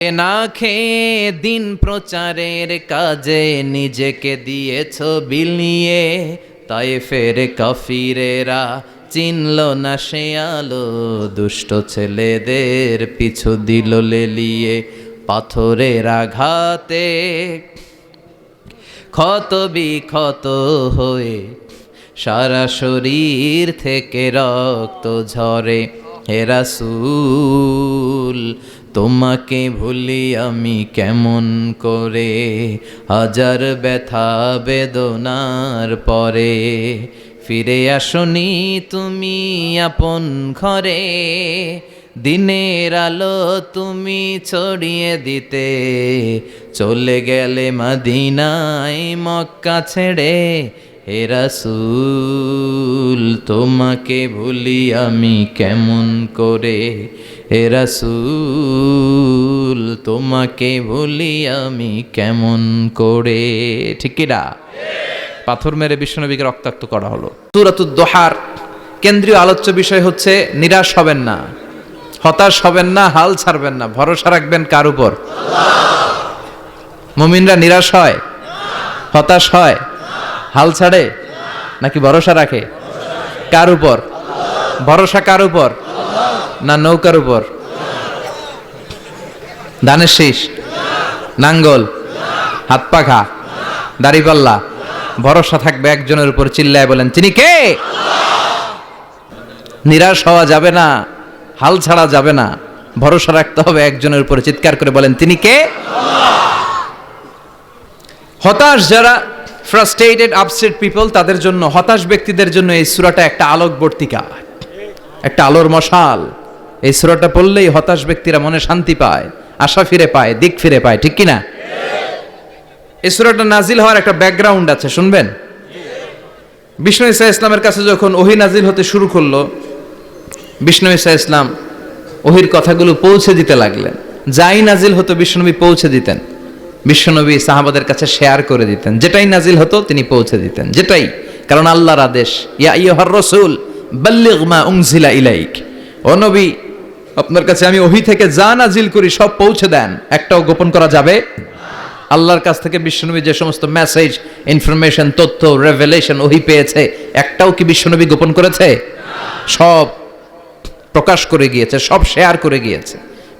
না খেয়ে দিন প্রচারের কাজে নিজেকে দিয়েছ বিলিয়ে, তায়েফের কাফিরেরা চিনল না সে আলো, দুষ্ট ছেলেদের পিছু দিল লেলিয়ে। পাথরের আঘাতে ক্ষত বিক্ষত হয়ে সারা শরীর থেকে রক্ত ঝরে। হে রাসূল তোমাকে ভুলি আমি কেমন করে, হাজার ব্যথা বেদনার পরে। ফিরে আসনি তুমি আপন ঘরে, দিনের আলো তুমি ছড়িয়ে দিতে। চলে গেলে মদিনায় মক্কা ছেড়ে। হে রাসূল তোমাকে ভুলি আমি কেমন করে, হে রাসূল তোমাকে ভুলি আমি কেমন করে। ঠিক কি না? পাথর মেরে বিশ্বনবীকে রক্তাক্ত করা হলো। সূরাতুদ দোহার কেন্দ্রীয় আলোচ্য বিষয় হচ্ছে নিরাশ হবেন না, হতাশ হবেন না, হাল ছাড়বেন না। ভরসা রাখবেন কার উপর? মুমিনরা নিরাশ হয়, হতাশ হয়, হাল ছাড়ে নাকি ভরসা রাখে? কার উপর ভরসা? কার উপর? না নৌকার উপর? ধানের শীষ, নাঙ্গল, হাত পাখা, দাড়িপাল্লা? ভরসা থাকবে একজনের উপর। চিল্লায় বলেন তিনি কে? নিরাশ হওয়া যাবে না, হাল ছাড়া যাবে না, ভরসা রাখতে হবে একজনের উপর। চিৎকার করে বলেন তিনি কে? হতাশ যারা, ফ্রাস্ট্রেটেড আপসেট পিপল, তাদের জন্য, হতাশ ব্যক্তিদের জন্য এই সূরাটা একটা আলোকবর্তিকা, একটা আলোর মশাল। এই সূরাটা পড়লেই হতাশ ব্যক্তিরা মনে শান্তি পায়, আশা ফিরে পায়, দিক ফিরে পায়। ঠিক কি না? এই সূরাটা নাজিল হওয়ার একটা ব্যাকগ্রাউন্ড আছে, শুনবেন। বিষ্ণু ঈসা ইসলামের কাছে যখন ওহী নাজিল হতে শুরু করলো, বিষ্ণু ঈসা ইসলাম ওহীর কথাগুলো পৌঁছে দিতে লাগলেন। যাই নাজিল হতো বিশ্বনবী পৌঁছে দিতেন। বিশ্বনবী সাহাবাদের কাছে শেয়ার করে দিতেন, যেটাই নাজিল হতো তিনি পৌঁছে দিতেন, যেটাই। কারণ আল্লাহর আদেশ, ইয়া আইয়ুহার রাসূল বাল্লিগ মা উনজিলা ইলাইক, ও নবী আপনার কাছে আমি ওহী থেকে যা নাজিল করি সব পৌঁছে দেন, একটাও গোপন করা যাবে। আল্লাহর কাছ থেকে বিশ্বনবী যে সমস্ত মেসেজ, ইনফরমেশন, তথ্য, রেভেলেশন ওহী পেয়েছে, একটাও কি বিশ্বনবী গোপন করেছে? সব প্রকাশ করে গিয়েছে, সব শেয়ার করে গিয়েছে।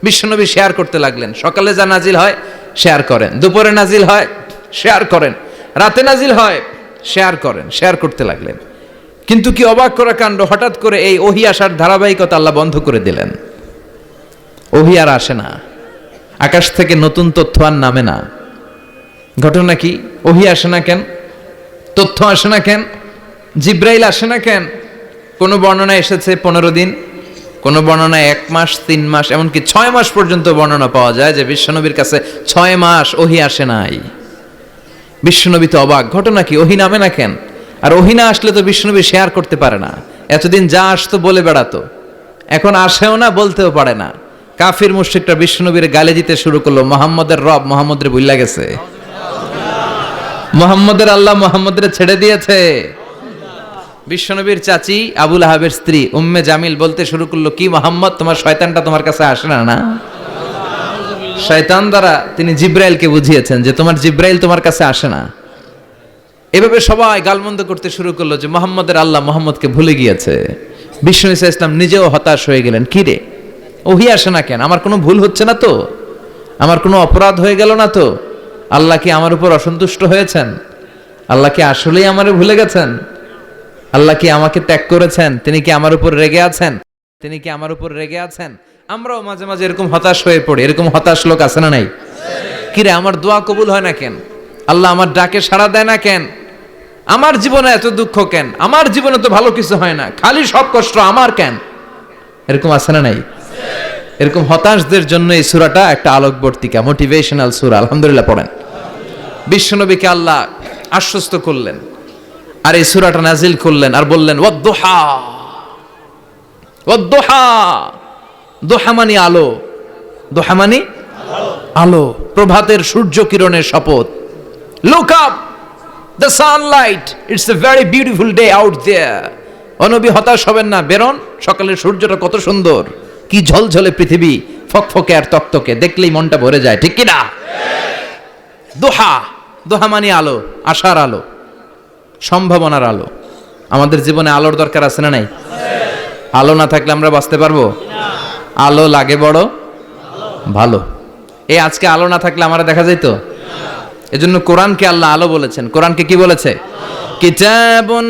বিশ্বনবী শেয়ার করতে লাগলেন। সকালে যা নাজিল হয় শেয়ার করেন, দুপুরে নাজিল হয় শেয়ার করেন, রাতে নাজিল হয় শেয়ার করেন, শেয়ার করতে লাগলেন। কিন্তু কি অবাক করা কাণ্ড, হঠাৎ করে এই ওহী আসার ধারাবাহিকতা আল্লাহ বন্ধ করে দিলেন। ওহী আর আসে না, আকাশ থেকে নতুন তথ্য আর নামে না। ঘটনা কি? ওহী আসে না কেন? তথ্য আসে না কেন? জিব্রাইল আসে না কেন? কোন বর্ণনা এসেছে 15 দিন, কোন বর্ণনায় 1 মাস, 3 মাস, এমনকি 6 মাস পর্যন্ত বর্ণনা পাওয়া যায় যে বিশ্বনবীর কাছে 6 মাস ওহী আসে নাই। বিশ্বনবী তো অবাক, ঘটনা কি? ওহী নামে না কেন? আর ওহী না আসলে তো বিশ্বনবী শেয়ার করতে পারে না। এতদিন যা আসতো বলে বেড়াতো, এখন আসেও না, বলতেও পারে না। কাফির মুশরিকরা বিশ্বনবীর গালি দিতে শুরু করলো, মুহাম্মদের রব মুহাম্মদের ভুইলা গেছে, মুহাম্মদের আল্লাহ মুহাম্মদের ছেড়ে দিয়েছে। বিশ্বনবীর চাচি আবু লাহাবের স্ত্রী উম্মে জামিল বলতে শুরু করলো, কি মুহাম্মদ তোমার শয়তানটা তোমার কাছে আসে না? না, শয়তান দ্বারা তিনি জিব্রাইলকে বুঝিয়েছেন যে তোমার জিব্রাইল তোমার কাছে আসে না। এভাবে সবাই গালমন্দ করতে শুরু করলো যে মুহাম্মদের আল্লাহ মুহাম্মদকে ভুলে গিয়েছে। বিষ্ণু ঈসা ইসলাম নিজেও হতাশ হয়ে গেলেন। কি রে, ওহী আসে না কেন? আমার কোনো ভুল হচ্ছে না তো? আমার কোনো অপরাধ হয়ে গেল না তো? আল্লাহ কি আমার উপর অসন্তুষ্ট হয়েছেন? আল্লাহ কি আসলেই আমারে ভুলে গেছেন? আল্লাহ কি আমাকে ত্যাগ করেছেন? তিনি কি আমার উপর রেগে আছেন? তিনি কি আমার উপর রেগে আছেন? আমরাও মাঝে মাঝে এরকম হতাশ হয়ে পড়ি। এরকম হতাশ লোক আছে না নাই? কিরে, আমার দোয়া কবুল হয় না কেন? আল্লাহ আমার ডাকে সাড়া দেয় না কেন? আমার জীবনে এত দুঃখ কেন? আমার জীবনে তো ভালো কিছু হয় না, খালি সব কষ্ট আমার কেন? এরকম আছে না নাই? এরকম হতাশদের জন্য এই সূরাটা একটা আলোকবর্তিকা, মোটিভেশনাল সূরা। আলহামদুলিল্লাহ পড়েন। বিশ্বনবীকে আল্লাহ আশ্বস্ত করলেন আর এই সূরাটা নাজিল করলেন আর বললেন, ওয়াদ-দুহা, ওয়াদ-দুহা। দুহা মানে আলো, দুহা মানে আলো, প্রভাতের সূর্য কিরণের শপথ। Look up, the sunlight, it's a very beautiful day out there. ও নবী হতাশ হবেন না, বেরোন, সকালের সূর্যটা কত সুন্দর, কি ঝলঝলে পৃথিবী। ফকফকে আর তকতকে, দেখলেই মনটা ভরে যায়, ঠিক কি না? দোহা, দোহা মানে আলো, আশার আলো, সম্ভাবনার আলো। আমাদের জীবনে আলোর দরকার আছে না নাই? আলো না থাকলে আমরা বাঁচতে পারবো? আলো লাগে বড় ভালো। এই আজকে আলো না থাকলে আমরা দেখা যেত? এজন্য কোরআনকে আল্লাহ আলো বলেছেন। কোরআনকে কি বলেছে? কিতাবুন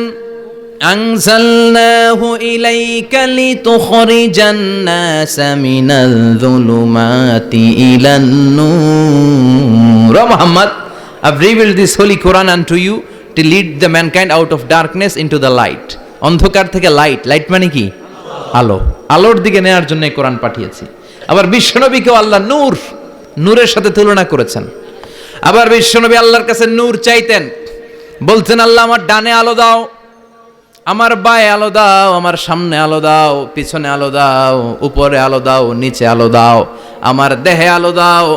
আনজালনাহু ইলাইকা লিতুখরিজান নাসা মিনাল যুলুমাতি ইলান নূর। ও Muhammad, I've revealed this holy Quran unto you to lead the mankind out of darkness into the light. অন্ধকার থেকে লাইট, লাইট মানে কি? আলো, আলোর দিকে নেয়ার জন্য এই কোরআন পাঠিয়েছি। আবার বিশ্বনবীকেও আল্লাহ নূর, নূরের সাথে তুলনা করেছেন। আবার বিশ্বনবী আল্লাহর কাছে নূর চাইতেন, বলতেন আল্লাহ আমার ডানে আলো দাও, আমার বায়ে আলো দাও, আমার সামনে আলো দাও, পিছনে আলো দাও, উপরে আলো দাও, নিচে আলো দাও, আমার দেহে আলো দাও,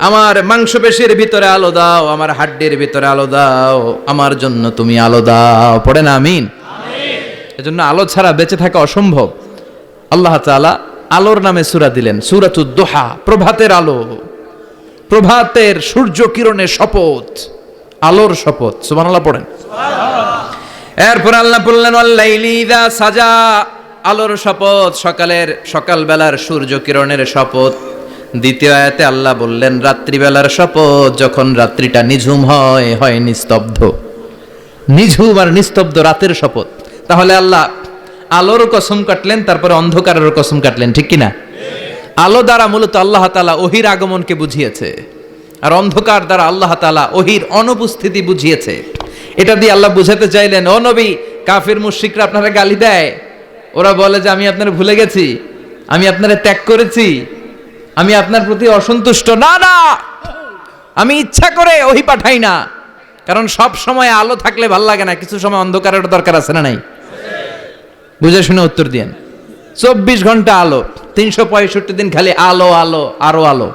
আমার মাংসপেশির ভিতরে আলো দাও, আমার হাড্ডির ভিতরে আলো দাও, আমার জন্য তুমি আলো দাও। পড়ে না আমিন? এজন্য আলো ছাড়া বেঁচে থাকা অসম্ভব। আল্লাহ তাআলা আলোর নামে সূরা দিলেন, সূরাতুদ দুহা, প্রভাতের আলো, প্রভাতের সূর্য কিরণের শপথ, আলোর শপথ। সুবহানাল্লাহ পড়েন। এরপর আল্লাহ বললেন ওয়াল্লাইলি ইযা সাজা, আলোর শপথ, সকালবেলার সূর্য কিরণের শপথ। দ্বিতীয় আয়াতে আল্লাহ বললেন রাত্রিবেলার শপথ, যখন রাত্রিটা নিঝুম হয়, হয় নিস্তব্ধ, নিঝুম আর নিস্তব্ধ রাতের শপথ। তাহলে আল্লাহ আলোর কসম কাটলেন, তারপরে অন্ধকারের কসম কাটলেন, ঠিক কিনা? আলো দ্বারা মূলত আল্লাহ তাআলা ওহির আগমনকে বুঝিয়েছে, আর অন্ধকার দ্বারা আল্লাহ তাআলা ওহির অনুপস্থিতি বুঝিয়েছে। এটা দিয়ে আল্লাহ বুঝাতে চাইলেন, ও নবী, কাফির মুশরিকরা আপনারা গালি দেয়, ওরা বলে যে আমি আপনারা ভুলে গেছি, আমি আপনারা ত্যাগ করেছি, আমি আপনার প্রতি অসন্তুষ্ট। না না, আমি ইচ্ছা করে ওহি পাঠাই না, কারণ সব সময় আলো থাকলে ভাল লাগে না, কিছু সময় অন্ধকারের দরকার আছে না নাই? বুঝে শুনে উত্তর দিয়েন। 24 ঘন্টা আলো, 365 দিন খালি আলো আলো আরো আলো।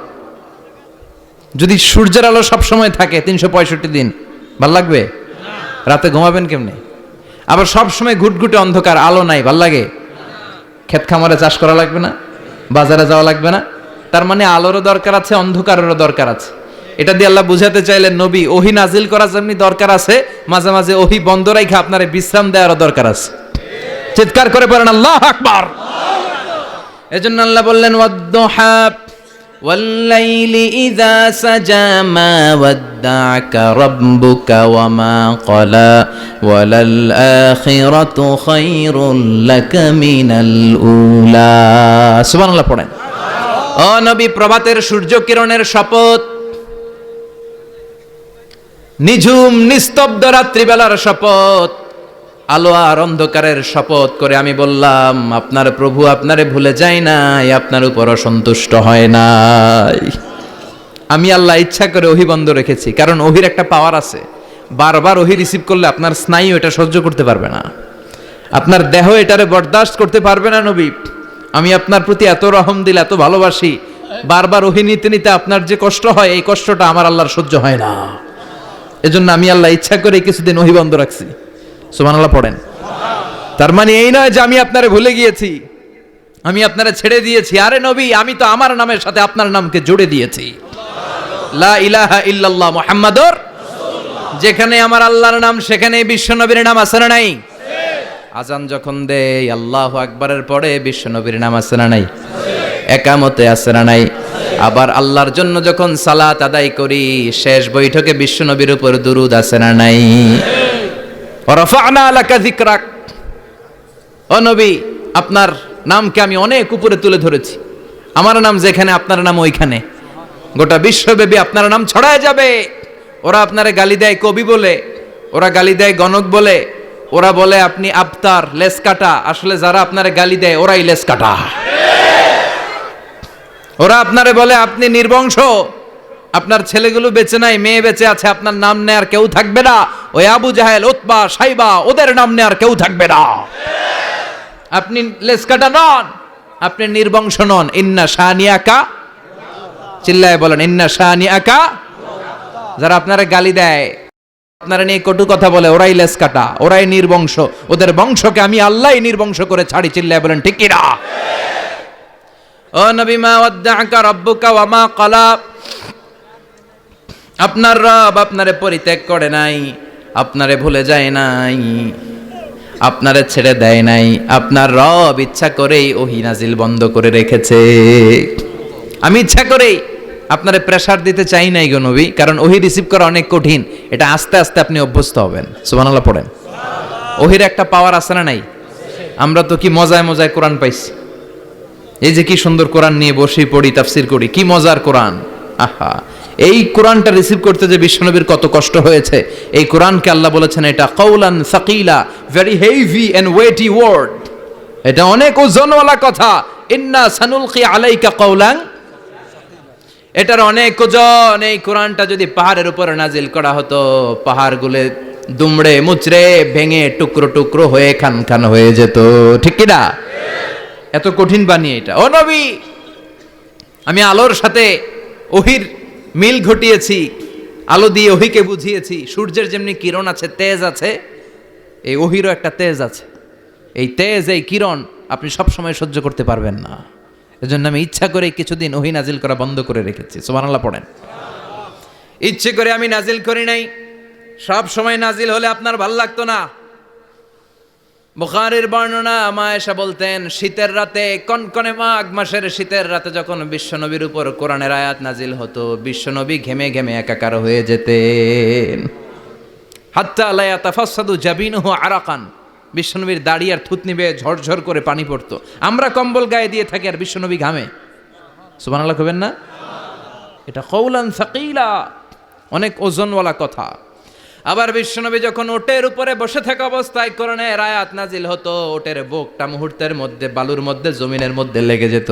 যদি সূর্যের আলো সব সময় থাকে 365 দিন, ভাল লাগবে? রাতে ঘুমাবেন কেমনে? আবার সব সময় ঘুটঘুটে অন্ধকার, আলো নাই, ভাল লাগে? ক্ষেত খামারে চাষ করা লাগবে না, বাজারে যাওয়া লাগবে না। তার মানে আলোরও দরকার আছে, অন্ধকারেরও দরকার আছে। এটা দিয়ে আল্লাহ বুঝাতে চাইলেন, নবী, ওহি নাজিল করা যেমনি দরকার আছে, মাঝে মাঝে ওহি বন্ধ রাখা আপনার বিশ্রাম দেওয়ারও দরকার আছে। চিৎকার করে পড়েন আল্লাহু আকবার। এজন্য আল্লাহ বললেন ওয়াদ-দুহা ওয়াল-লাইলি ইযা সাজা মা ওয়াদ্দা'কা রাব্বুকা ওয়া মা ক্বালা ওয়ালাল আখিরাতু খায়রুল লাকা মিনাল উলা। সুবহানাল্লাহ পড়েন। ও নবী, প্রভাতের সূর্য কিরণের শপথ, নিঝুম নিস্তব্ধ রাত্রিবেলার শপথ, আলো আর অন্ধকারের শপথ করে আমি বললাম আপনার প্রভু আপনারে ভুলে যায় নাই, আপনার উপর অসন্তুষ্ট হয় নাই। আমি আল্লাহ ইচ্ছা করে ওহি বন্ধ রেখেছি, কারণ ওহির একটা পাওয়ার আছে, বারবার ওহি রিসিভ করলে আপনার স্নায়ু এটা সহ্য করতে পারবে না, আপনার দেহ এটারে বরদাস্ত করতে পারবে না। নবী, আমি আপনার প্রতি এত রহম দিল, এত ভালোবাসি, বারবার ওহি নিতে নিতে আপনার যে কষ্ট হয়, এই কষ্টটা আমার আল্লাহর সহ্য হয় না। এজন্য আমি আল্লাহ ইচ্ছা করে কিছুদিন ওহি বন্ধ রাখছি। সুবহানাল্লাহ পড়েন। তার মানে এই নয় যে আমি আপনারে ভুলে গিয়েছি, আমি আপনারে ছেড়ে দিয়েছি। আরে নবী, আমি তো আমার নামের সাথে আপনার নামকে জুড়ে দিয়েছি, লা ইলাহা ইল্লাল্লাহ মুহাম্মাদুর রাসূলুল্লাহ। যেখানে আমার আল্লাহর নাম, সেখানে বিশ্বনবীর নাম আছে না নাই? আজান যখন দেই আল্লাহু আকবারের পরে বিশ্বনবীর নাম আছে না নাই? একামতে আছে না নাই? আবার আল্লাহর জন্য যখন সালাত আদায় করি, শেষ বৈঠকে বিশ্বনবীর উপর দুরূদ আছে না নাই? রাফা'না লাকা যিকরাক, ও নবী, আপনার নামকে আমি অনেক উপরে তুলে ধরেছি। আমার নাম যেখানে, আপনার নাম ওইখানে, গোটা বিশ্বব্যাপী আপনার নাম ছড়ায় যাবে। ওরা আপনারে গালি দেয় কবি বলে, ওরা গালি দেয় গণক বলে, ওরা বলে আপনি আবতার, লেস কাটা। আসলে যারা আপনারে গালি দেয় ওরাই লেস কাটা। ওরা আপনারে বলে আপনি নির্বংশ, আপনার ছেলেগুলো বেঁচে নাই, মেয়ে বেঁচে আছে, আপনার নাম নেয়ার কেউ থাকবে না। ওই আবু জাহেল, উতবা, সাইবা, ওদের নাম নেয়ার কেউ থাকবে না। আপনি লেসকাটা নন, আপনি নির্বংশ নন। ইন্না শানিয়াকা, চিল্লায় বলেন ইন্না শানিয়াকা। যারা আপনারা গালি দেয়, আপনারা নিয়ে কটু কথা বলে, ওরাই লেসকাটা, ওরাই নির্বংশ, ওদের বংশকে আমি আল্লাহই নির্বংশ করে ছাড়ি। চিল্লায় বলেন ঠিক কি না? ও নবী, মা ওয়াদ্দাআকা রাব্বুকা ওয়া মা ক্বালা, আপনার রব আপনারে পরিত্যাগ করে নাই, আপনারে ভুলে যায় নাই, আপনারে ছেড়ে দেয় নাই। আপনার রব ইচ্ছা করেই ওহী নাজিল বন্ধ করে রেখেছে। আমি ইচ্ছা করেই আপনারে প্রেসার দিতে চাই নাই গো নবী, কারণ ওহী রিসিভ করা অনেক কঠিন। এটা আস্তে আস্তে আপনি অভ্যস্ত হবেন। সুবহানাল্লাহ পড়েন। ওহীর একটা পাওয়ার আছে না নাই? আমরা তো কি মজায় মজায় কোরআন পাইছি। এই যে কি সুন্দর কোরআন নিয়ে বসে পড়ি, তাফসীর করি, কি মজার কোরআন। আহা, এই কোরআনটা রিসিভ করতে যে বিশ্বনবীর কত কষ্ট হয়েছে। এই কোরআনকে আল্লাহ বলেছেন এটা কাউলান সাকিলা, very heavy and weighty word, এটা অনেক ওজনওয়ালা কথা। ইন্না সানুলকি আলাইকা কাউলান, এটার অনেক ওজন। এই কোরআনটা যদি পাহাড়ের উপরে নাজিল করা হতো, পাহাড়গুলো দুমড়ে মুচড়ে ভেঙে টুকরো টুকরো হয়ে খান খান হয়ে যেত, ঠিক কি না? এত কঠিন বানিয়ে এটা। ও নবী, আমি আলোর সাথে ওহির মিল ঘটিয়েছি, আলো দিয়ে ওহিকে বুঝিয়েছি। সূর্যের যেমনি কিরণ আছে, তেজ আছে, এই ওহিরও একটা তেজ আছে। এই তেজ, এই কিরণ আপনি সব সময় সহ্য করতে পারবেন না। এজন্য আমি ইচ্ছা করে কিছুদিন ওহি নাজিল করা বন্ধ করে রেখেছি। সুবহানাল্লাহ পড়েন। ইচ্ছে করে আমি নাজিল করি নাই। সব সময় নাজিল হলে আপনার ভাল লাগতো না। বুখারীর বর্ণনা, মা আয়েশা বলতেন, শীতের রাতে, কনকনে মাঘ মাসের শীতের রাতে যখন বিশ্বনবীর উপর কোরআনের আয়াত নাজিল হতো, বিশ্বনবী ঘেমে ঘেমে একাকার হয়ে যেতেন। হাত্তা লা ইয়াতাফাসসাদু জাবিনুহু আরাকান, বিশ্বনবীর দাড়ি আর থুতনি বেয়ে ঝরঝর করে পানি পড়তো। আমরা কম্বল গায়ে দিয়ে থাকি আর বিশ্বনবী ঘামে। সুবহানাল্লাহ কবেন না? এটা কওলান সাকিলা, অনেক ওজনওয়ালা কথা। আবার বিশ্বনবী যখন ওটের উপরে বসে থাকা অবস্থায় কোরআনের আয়াত নাজিল হতো, ওটের বুকটা মুহূর্তের মধ্যে বালুর মধ্যে, জমিনের মধ্যে লেগে যেত।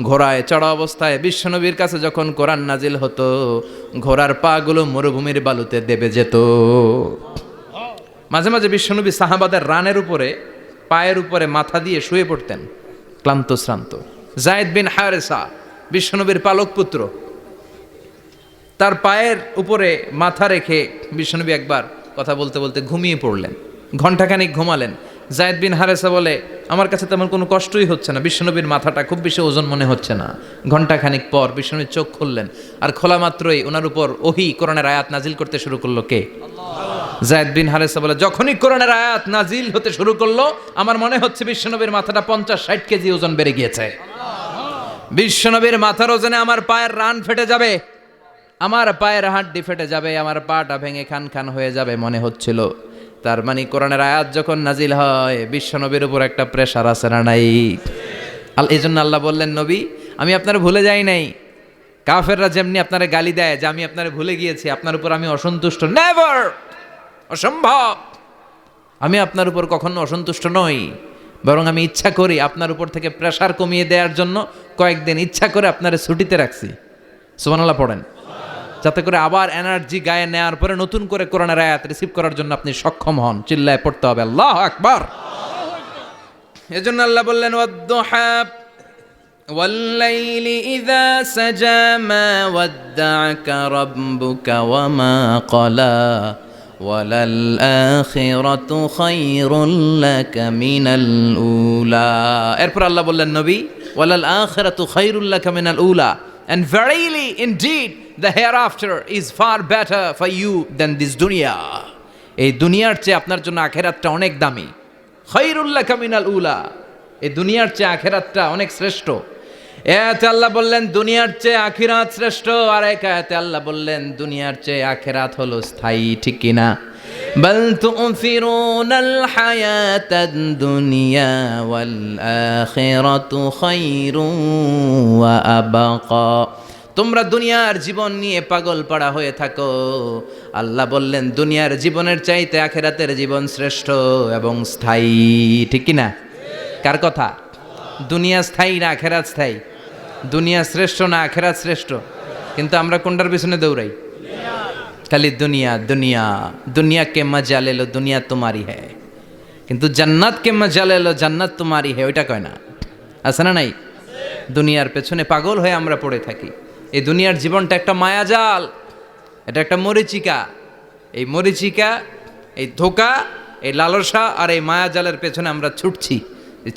ঘোড়ায় চড়া অবস্থায় বিশ্বনবীর কাছে যখন কোরআন নাজিল হতো, ঘোড়ার পা গুলো মরুভূমির বালুতে দেবে যেত। মাঝে মাঝে বিশ্বনবী সাহাবাদের রানের উপরে, পায়ের উপরে মাথা দিয়ে শুয়ে পড়তেন, ক্লান্ত শ্রান্ত। যায়েদ বিন হারেসা, বিশ্বনবীর পালক পুত্র, তার পায়ের উপরে মাথা রেখে বিশ্বনবী একবার কথা বলতে বলতে ঘুমিয়ে পড়লেন। ঘণ্টাখানিক ঘুমালেন। যায়েদ বিন হারেসা বলে, আমার কাছে তেমন কোনো কষ্টই হচ্ছে না, বিশ্বনবীর মাথাটা খুব বেশি ওজন মনে হচ্ছে না। ঘণ্টাখানিক পর বিশ্বনবী চোখ খুললেন, আর খোলা মাত্রই ওনার উপর ওহী কোরআনের আয়াত নাজিল করতে শুরু করলো। কে? যায়েদ বিন হারেসা বলে, যখনই কোরআনের আয়াত নাজিল হতে শুরু করলো, আমার মনে হচ্ছে বিশ্বনবীর মাথাটা 50-60 কেজি ওজন বেড়ে গিয়েছে। বিশ্বনবীর মাথার ওজনে আমার পায়ের রান ফেটে যাবে, আমার পায়ের হাড্ডি ফেটে যাবে, আমার পাটা ভেঙে খান খান হয়ে যাবে মনে হচ্ছিল। তার মানে কোরআনের আয়াত যখন নাজিল হয়, বিশ্বনবীর উপর একটা প্রেশার আছে না নাই? এই জন্য আল্লাহ বললেন, নবী আমি আপনার ভুলে যাই নাই। কাফেররা যেমনি আপনারে গালি দেয় যে আমি আপনারে ভুলে গিয়েছি, আপনার উপর আমি অসন্তুষ্ট, নেভার, অসম্ভব। আমি আপনার উপর কখনো অসন্তুষ্ট নই, বরং আমি ইচ্ছা করি আপনার উপর থেকে প্রেশার কমিয়ে দেওয়ার জন্য কয়েকদিন ইচ্ছা করে আপনারে ছুটিতে রাখছি। সুবহানাল্লাহ পড়েন। যাতে করে আবার এনার্জি গায়ে নেওয়ার পরে নতুন করে কোরআনের আয়াত রিসিভ করার জন্য আপনি সক্ষম হন। চিল্লায় পড়তে হবে আল্লাহু আকবার। এজন্য আল্লাহ বললেন, ওয়াদ-দুহা ওয়াল-লাইলি ইযা সাজা মা ওয়াদ্দা'আকা রাব্বুকা ওয়া মা ক্বালা ওয়ালাল আখিরাতু খায়রুল লাকা মিনাল উলা। এরপর আল্লাহ বললেন, নবী ওয়ালাল আখিরাতু খায়রুল লাকা মিনাল উলা, and verily indeed the hereafter is far better for you than this dunya. এই দুনিয়ার চেয়ে আপনার জন্য আখিরাতটা অনেক দামি। খায়রুল লাকা মিনাল উলা, এই দুনিয়ার চেয়ে আখিরাতটা অনেক শ্রেষ্ঠ। এতে আল্লাহ বললেন দুনিয়ার চেয়ে আখিরাত শ্রেষ্ঠ, আর এক আয়াতে আল্লাহ বললেন দুনিয়ার চেয়ে আখিরাত হলো স্থায়ী, ঠিক কি না? বাল তু'থিরুনাল হায়াতাদ দুনিয়া ওয়াল আখিরাতু খায়রুন ওয়া আবকা। তোমরা দুনিয়ার জীবন নিয়ে পাগল পাড়া হয়ে থাকো, আল্লাহ বললেন দুনিয়ার জীবনের চাইতে আখিরাতের জীবন শ্রেষ্ঠ এবং স্থায়ী, ঠিক কি না? কার কথা? দুনিয়া স্থায়ী না আখিরাত স্থায়ী? দুনিয়া শ্রেষ্ঠ না আখিরাত শ্রেষ্ঠ? কিন্তু আমরা কোনটার পিছনে দৌড়াই? খালি দুনিয়া দুনিয়া। দুনিয়া কে মজা লে লো, দুনিয়া তোমারি হ্যায়, কিন্তু জান্নাত কে মজা লে লো, জান্নাত তোমারি হ্যায়, ওইটা কয় না? আছে না নাই? দুনিয়ার পেছনে পাগল হয়ে আমরা পড়ে থাকি। এই দুনিয়ার জীবনটা একটা মায়াজাল, এটা একটা মরিচিকা। এই মরিচিকা, এই ধোঁকা, এই লালসা আর এই মায়াজালের পেছনে আমরা ছুটছি।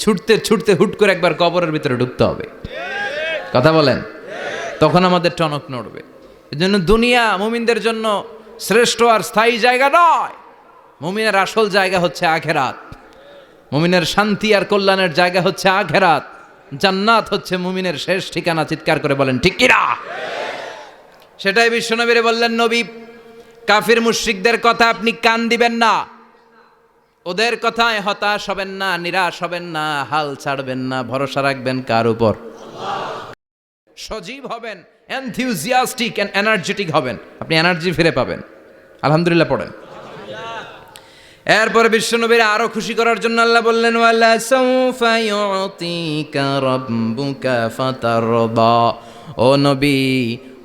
ছুটতে ছুটতে হুট করে একবার কবরের ভিতরে ঢুকতে হবে। কথা বলেন, তখন আমাদের টনক নড়বে। এজন্য দুনিয়া মুমিনদের জন্য শ্রেষ্ঠ আর স্থায়ী জায়গা নয়। মুমিনের আসল জায়গা হচ্ছে আখেরাত। মুমিনের শান্তি আর কল্যাণের জায়গা হচ্ছে আখেরাত। জান্নাত হচ্ছে মুমিনের শেষ ঠিকানা। চিৎকার করে বলেন ঠিক কিনা? সেটাই বিশ্বনবীরে বললেন, নবী কাফির মুশরিকদের কথা আপনি কান দিবেন না, ওদের কথায় হতাশ হবেন না, নিরাশ হবেন না, হাল ছাড়বেন না, ভরসা রাখবেন কার উপর? সজীব হবেন, এনথিউজিয়াস্টিক এন্ড এনার্জেটিক হবেন, আপনি এনার্জি ফিরে পাবেন। আলহামদুলিল্লাহ পড়েন। এরপরে বিশ্বনবীর আরো খুশি করার জন্য আল্লাহ বললেন, ওয়ালা সাউফা ইউতিকা রাব্বুকা ফাতারদা। ও নবী,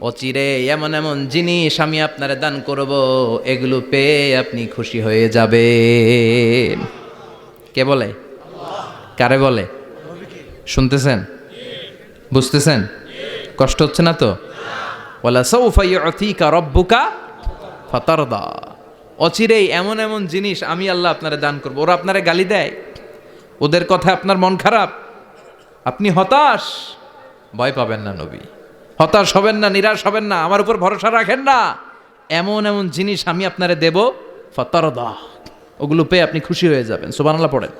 অচিরে এমন এমন জিনিস আমি আপনারে দান করব, এগুলো পেয়ে আপনি খুশি হয়ে যাবেন। কে বলে? কারে বলে? শুনতেছেন? বুঝতেছেন? কষ্ট হচ্ছে না তো? ওয়ালা সাউফা ইউতিকা রাব্বুকা ফাতারদা। অচিরেই এমন এমন জিনিস আমি আল্লাহ আপনারে দান করবো। ওরা আপনারে গালি দেয়, ওদের কথা আপনার মন খারাপ, আপনি হতাশ, ভয় পাবেন না নবী, হতাশ হবেন না, নিরাশ হবেন না, আমার উপর ভরসা রাখেন না। এমন এমন জিনিস আমি আপনারে দেব, ফাতারদা, ওগুলো পেয়ে আপনি খুশি হয়ে যাবেন। সুবহানাল্লাহ পড়েন।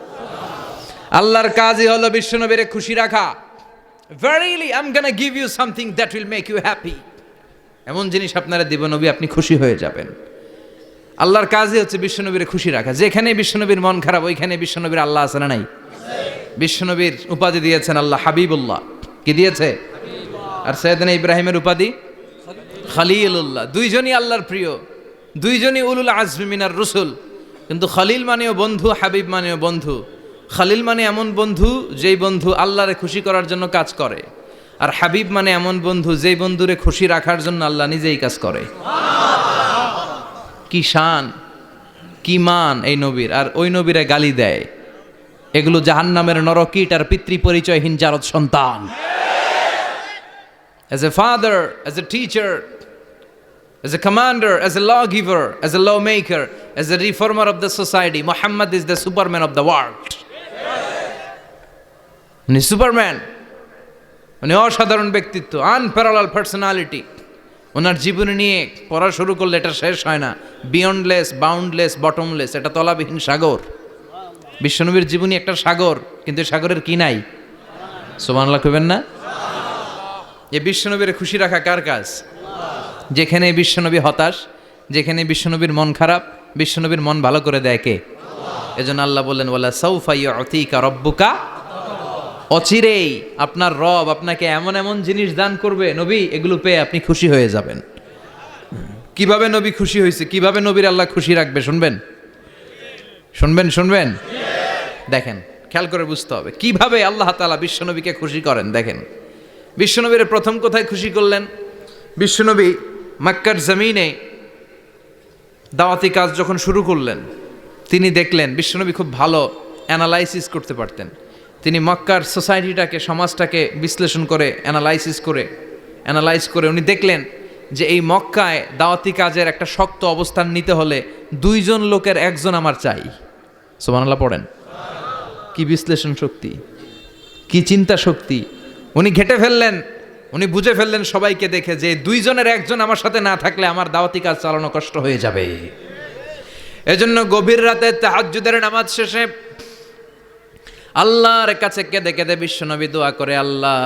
আল্লাহর কাজই হলো বিশ্বনবীরে খুশি রাখা। Verily I'm gonna give you something that will make you happy. এমন জিনিস আপনারা দিব নবী, আপনি খুশি হয়ে যাবেন। আল্লাহর কাজই হচ্ছে বিশ্বনবীর খুশি রাখা। যেখানে বিশ্বনবীর মন খারাপ, ওইখানে বিশ্বনবীর আল্লাহ আছে না নাই? বিশ্বনবীর উপাধি দিয়েছেন আল্লাহ হাবিবুল্লাহ। কি দিয়েছে? আর সৈয়দনা ইব্রাহিমের উপাধি খলিলুল্লাহ। দুইজনই আল্লাহর প্রিয়, দুইজনই উলুল আজমি মিনার রসুল। কিন্তু খলিল মানেও বন্ধু, হাবিব মানেও বন্ধু। খলিল মানে এমন বন্ধু যেই বন্ধু আল্লাহরে খুশি করার জন্য কাজ করে, আর হাবিব মানে এমন বন্ধু যেই বন্ধুরে খুশি রাখার জন্য আল্লাহ নিজেই কাজ করে। কি শান, কি মান এই নবীর! আর ওই নবীরে গালি দেয়, এগুলো জাহান্নামের নরকীট আর পিতৃ পরিচয়হীন জারদ সন্তান। As a father, as a teacher, as a commander, as a lawgiver, as a lawmaker, as a reformer of the society, Muhammad is the superman of the world. উনি সুপারম্যান, উনি অসাধারণ ব্যক্তিত্ব, আনপ্যারালাল পার্সোনালিটি। ওনার জীবনী নিয়ে পড়া শুরু করলে এটা শেষ হয় না। বিয়ন্ডলেস, বাউন্ডলেস, বটমলেস, এটা তলাবিহীন সাগর। বিশ্বনবীর জীবনী একটা সাগর, কিন্তু সাগরের কি নাই? সুবহানাল্লাহ কইবেন না? এই বিশ্বনবীর খুশি রাখা কার কাজ? যেখানে বিশ্বনবী হতাশ, যেখানে বিশ্বনবীর মন খারাপ, বিশ্বনবীর মন ভালো করে দেয় কে? এজন্য আল্লাহ বললেন, ওয়ালা সাউফা ইউতিকা রাব্বুকা। অচিরেই আপনার রব আপনাকে এমন এমন জিনিস দান করবে নবী, এগুলো পেয়ে আপনি খুশি হয়ে যাবেন। কিভাবে নবী খুশি হয়েছে, কিভাবে নবীর আল্লাহ খুশি রাখবে শুনবেন? শুনবেন শুনবেন? দেখেন, খেয়াল করে বুঝতে হবে কিভাবে আল্লাহ তাআলা বিশ্বনবীকে খুশি করেন। দেখেন, বিশ্বনবীর প্রথম কোথায় খুশি করলেন? বিশ্বনবী মক্কার জমিনে দাওয়াতি কাজ যখন শুরু করলেন, তিনি দেখলেন বিশ্বনবী খুব ভালো অ্যানালাইসিস করতে পারতেন। তিনি মক্কার সোসাইটিটাকে, সমাজটাকে বিশ্লেষণ করে অ্যানালাইজ করে উনি দেখলেন যে এই মক্কায় দাওয়াতি কাজের একটা শক্ত অবস্থান নিতে হলে দুইজন লোকের একজন আমার চাই। সুবহানাল্লাহ পড়েন। কি বিশ্লেষণ শক্তি, কি চিন্তা শক্তি! উনি ঘেটে ফেললেন, উনি বুঝে ফেললেন সবাইকে দেখে যে দুইজনের একজন আমার সাথে না থাকলে আমার দাওয়াতি কাজ চালানো কষ্ট হয়ে যাবে। এজন্য গভীর রাতে তাহাজ্জুদের নামাজ শেষে আল্লাহর কাছে কেঁদে কেঁদে বিশ্বনবী দোয়া করে, আল্লাহ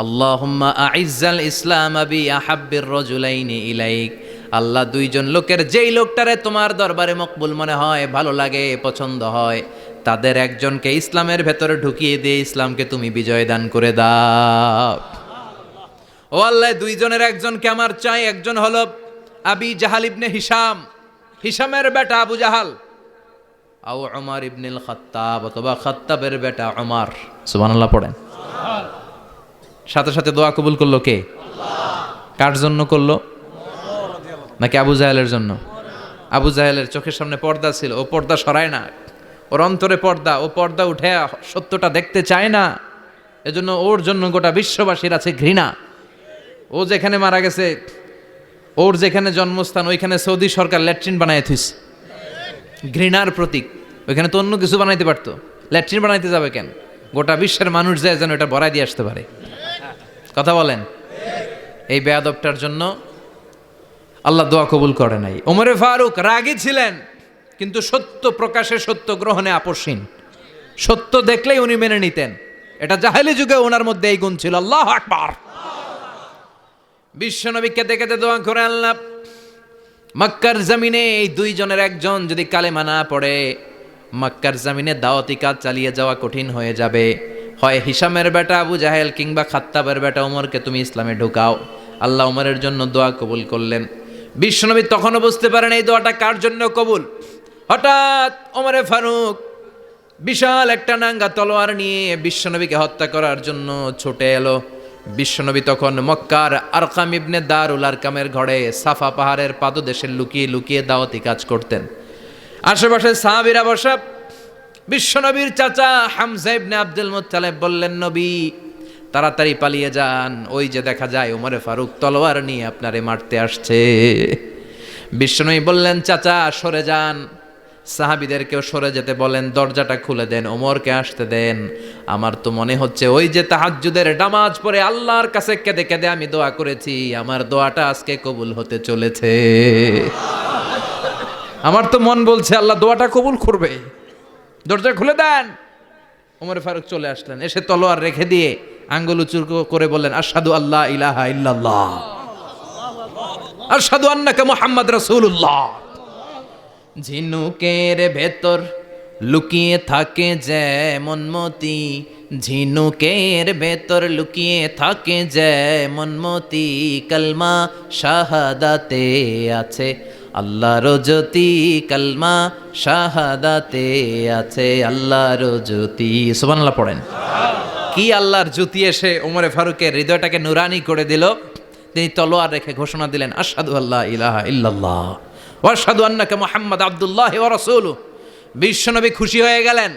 আল্লাহুম্মা আইজ্জাল ইসলাম বি আহাব্বির রাজুলাইনি ইলাইক। আল্লাহ, দুইজন লোকের যেই লোকটারে তোমার দরবারে মকবুল মনে হয়, ভালো লাগে, পছন্দ হয়, তাদের একজনকে ইসলামের ভেতরে ঢুকিয়ে দিয়ে ইসলামকে তুমি বিজয় দান করে দাও। ও আল্লাহ, দুইজনের একজনকে আমার চাই। একজন হলো আবি জাহাল ইবনে হিশাম, হিশামের বেটা আবু জাহাল, আও উমর ইবনুল খাত্তাব, অথবা খাত্তাবের বেটা উমর। সুবহানাল্লাহ পড়েন। সাথে সাথে দোয়া কবুল করলো কে? কার জন্য করলো? নাকি আবু জাহেলের জন্য? আবু জাহেলের চোখের সামনে পর্দা ছিল, ও পর্দা সরায় না। ওর অন্তরে পর্দা, ও পর্দা উঠে সত্যটা দেখতে চায় না। এজন্য ওর জন্য গোটা বিশ্ববাসীর আছে ঘৃণা। ও যেখানে মারা গেছে, ওর যেখানে জন্মস্থান, ওইখানে সৌদি সরকার ল্যাট্রিন বানায় থুইছে, ঘৃণার প্রতীক। ওইখানে তো অন্য কিছু বানাইতে পারতো, ল্যাট্রিন বানাইতে যাবে কেন? গোটা বিশ্বের মানুষ যায় যেন এটা ভরাই দিয়ে আসতে পারে। কথা বলেন। এই বেয়াদবটার জন্য আল্লাহ দোয়া কবুল করে নাই। ওমরে ফারুক রাগী ছিলেন, কিন্তু সত্য প্রকাশে, সত্য গ্রহণে আপোষহীন। সত্য দেখলেই উনি মেনে নিতেন। এটা জাহেলি যুগে ওনার মধ্যে এই গুণ ছিল। আল্লাহু আকবার। বিশ্বনবী কেঁদে কেঁদে দোয়া করে, আল্লাহ, মক্কার জমিনে এই দুইজনের একজন যদি কালেমা না পড়ে, মক্কার জমিনে দাওয়াতি কাজ চালিয়ে যাওয়া কঠিন হয়ে যাবে। হয় হিশামের বেটা আবু জাহেল কিংবা খাত্তাবের বেটা ওমরকে তুমি ইসলামে ঢুকাও। আল্লাহ ওমরের জন্য দোয়া কবুল করলেন। বিশ্বনবী তখনও বুঝতে পারেন এই দোয়াটা কার জন্য কবুল। হঠাৎ ওমরে ফারুক বিশাল একটা নাঙ্গা তলোয়ার নিয়ে বিশ্বনবীকে হত্যা করার জন্য ছুটে এলো। বিশ্বনবী তখন মক্কার আরকাম ইবনে দারুল আরকামের ঘরে সাফা পাহাড়ের পাদদেশে লুকিয়ে লুকিয়ে দাওয়াতি কাজ করতেন। আশেপাশে সাহাবীরা বসা। বিশ্বনবীর চাচা হামজা ইবনে আব্দুল মুত্তালিব বললেন, নবী তাড়াতাড়ি পালিয়ে যান, ওই যে দেখা যায় ওমরে ফারুক তলোয়ার নিয়ে আপনারে মারতে আসছে। বিশ্বনবী বললেন, চাচা সরে যান। সাহাবীদেরকেও সরে যেতে বলেন, দরজাটা খুলে দেন, ওমরকে আসতে দেন। আমার তো মনে হচ্ছে ওই যে তাহাজ্জুদের নামাজ পড়ে আল্লাহর কাছে কেঁদে কেঁদে আমি দোয়া করেছি, আমার দোয়াটা আজকে কবুল হতে চলেছে। আমার তো মন বলছে আল্লাহ দোয়াটা কবুল করবে। দরজা খুলে দেন। ওমর ফারুক চলে আসলেন, এসে তলোয়ার রেখে দিয়ে আঙ্গুল উঁচু করে বললেন, আশহাদু আল্লাহ ইলাহা ইল্লাল্লাহ, আশহাদু আন্নাকা মুহাম্মদ রাসূলুল্লাহ। ঝিনুকের ভেতর লুকিয়ে থাকে যেমন মতি, ঝিনুকের ভেতর লুকিয়ে থাকে যেমন মতি, কালমা শাহাদাতে আছে আল্লাহর জ্যোতি, কালমা শাহাদাতে আছে আল্লাহর জ্যোতি। সুবহানাল্লাহ পড়েন। কি আল্লাহর জ্যোতি এসে ওমরে ফারুকের হৃদয়টাকে নুরানি করে দিল। তিনি তলোয়ার রেখে ঘোষণা দিলেন, আশহাদু আল্লাহ ইলাহা ইল্লাল্লাহ ওয়া আশহাদু আন্নাকা মুহাম্মাদ আবদুল্লাহি ওয়া রাসূলুহু। বিশ্বনবী খুশি হয়ে গেলেন।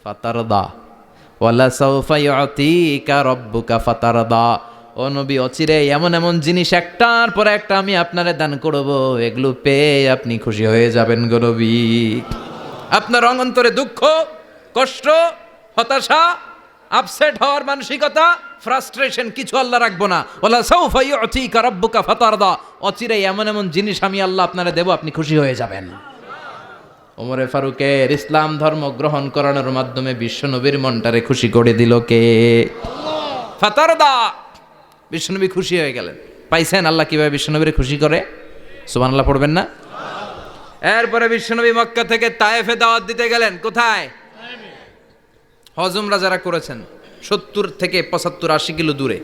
ফাতারদা ওয়ালা সাউফা ইউতিকা রাব্বুকা ফাতারদা। ও নবী, অচিরে এমন এমন জিনিস একটার পর একটা আমি আপনারে দান করব, এগুলো পেয়ে আপনি খুশি হয়ে যাবেন গো নবী। আপনার অন্তরে দুঃখ, কষ্ট, হতাশা, আপসেট হওয়ার মানসিকতা, ফ্রাস্ট্রেশন কিছু আল্লাহ রাখবো না। ওয়ালা সাউফা ইউতিকা রাব্বুকা ফাতারদা। অচিরে এমন এমন জিনিস আমি আল্লাহ আপনারে দেব, আপনি খুশি হয়ে যাবেন। ওমরে ফারুকের ইসলাম ধর্ম গ্রহণ করানোর মাধ্যমে বিশ্বনবীর মনটারে খুশি করে দিল কে? ফাতারদা। বিশ্বনবী খুশি হয়ে গেলেন। পাইছেন আল্লাহ কিভাবে বিশ্বনবীর খুশি করে? সুবহানাল্লাহ পড়বেন না? এরপরে বিশ্বনবী মক্কা থেকে তায়েফে দাওয়াত দিতে গেলেন। কোথায়? হজ উমরা যারা করেছেন 70 থেকে 75-80 কিলো দূরে